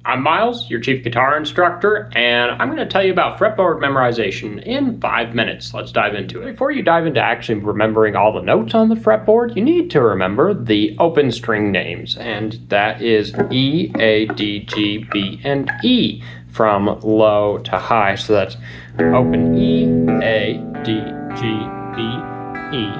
I'm Miles, your chief guitar instructor, and I'm going to tell you about fretboard memorization in 5 minutes. Let's dive into it. Before you dive into actually remembering all the notes on the fretboard, you need to remember the open string names, and that is E, A, D, G, B, and E from low to high. So that's open E, A, D, G, B, E.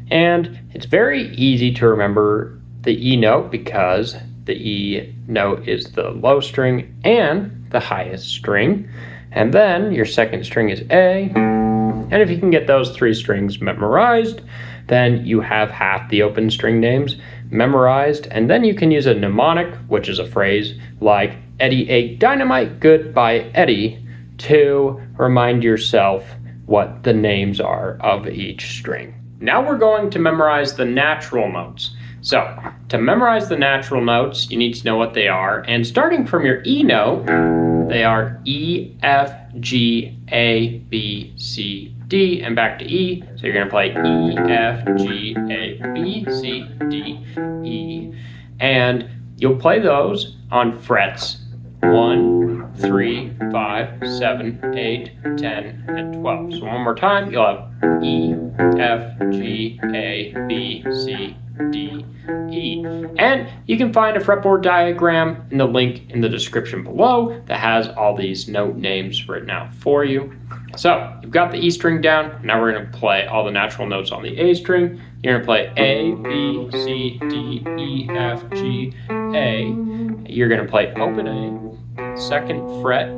And it's very easy to remember the E note because the E note is the low string and the highest string. And then your second string is A. And if you can get those 3 strings memorized, then you have half the open string names memorized. And then you can use a mnemonic, which is a phrase like Eddie ate dynamite, goodbye Eddie, to remind yourself what the names are of each string. Now we're going to memorize the natural notes. So, to memorize the natural notes, you need to know what they are. And starting from your E note, they are E, F, G, A, B, C, D, and back to E. So you're going to play E, F, G, A, B, C, D, E. And you'll play those on frets 1, 3, 5, 7, 8, 10, and 12. So one more time, you'll have E, F, G, A, B, C, D, E. And you can find a fretboard diagram in the link in the description below that has all these note names written out for you. So you've got the E string down. Now we're going to play all the natural notes on the A string. You're going to play A, B, C, D, E, F, G, A. You're going to play open A, second fret,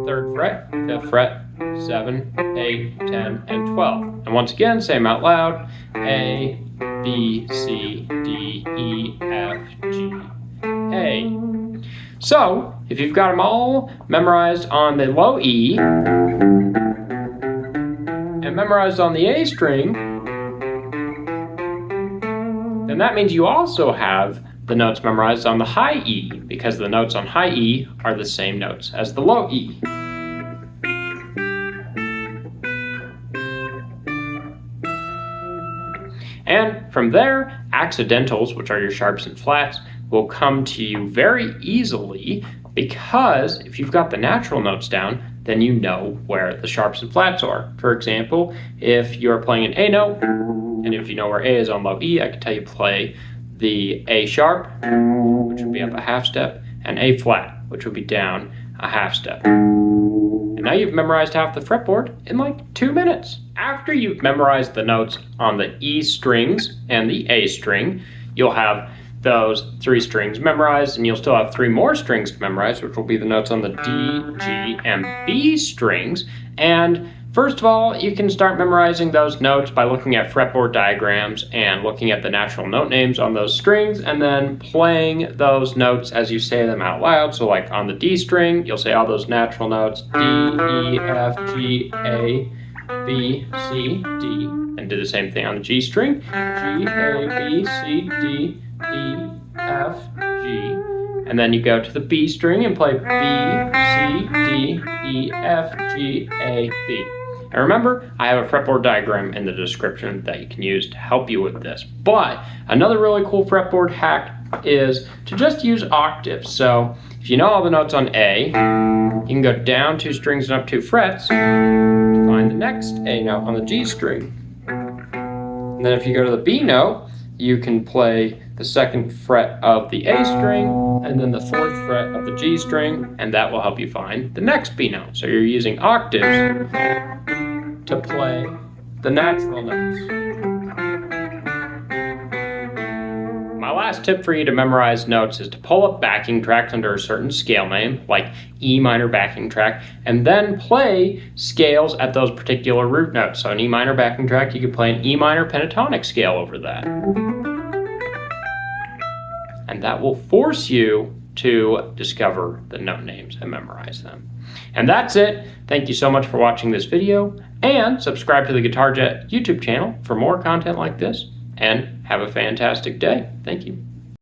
third fret, fifth fret, 7, 8, 10, and 12. And once again, say them out loud. A, B, C, D, E, F, G, A. So, if you've got them all memorized on the low E and memorized on the A string, then that means you also have the notes memorized on the high E, because the notes on high E are the same notes as the low E. And from there, accidentals, which are your sharps and flats, will come to you very easily, because if you've got the natural notes down, then you know where the sharps and flats are. For example, if you're playing an A note, and if you know where A is on low E, I can tell you play the A sharp, which would be up a half step, and A flat, which would be down a half step. And now you've memorized half the fretboard in like 2 minutes. After you've memorized the notes on the E strings and the A string, you'll have those 3 strings memorized, and you'll still have 3 more strings to memorize, which will be the notes on the D, G, and B strings. And first of all, you can start memorizing those notes by looking at fretboard diagrams and looking at the natural note names on those strings, and then playing those notes as you say them out loud. So like on the D string, you'll say all those natural notes, D, E, F, G, A, B, C, D, and do the same thing on the G string, G, A, B, C, D, E, F, G. And then you go to the B string and play B, C, D, E, F, G, A, B. And remember, I have a fretboard diagram in the description that you can use to help you with this. But another really cool fretboard hack is to just use octaves. So if you know all the notes on A, you can go down 2 strings and up 2 frets to find the next A note on the G string. And then if you go to the B note, you can play the second fret of the A string and then the 4th fret of the G string, and that will help you find the next B note. So you're using octaves to play the natural notes. My last tip for you to memorize notes is to pull up backing tracks under a certain scale name, like E minor backing track, and then play scales at those particular root notes. So an E minor backing track, you could play an E minor pentatonic scale over that. And that will force you to discover the note names and memorize them. And that's it. Thank you so much for watching this video, and subscribe to the Guitar Jet YouTube channel for more content like this, and have a fantastic day. Thank you.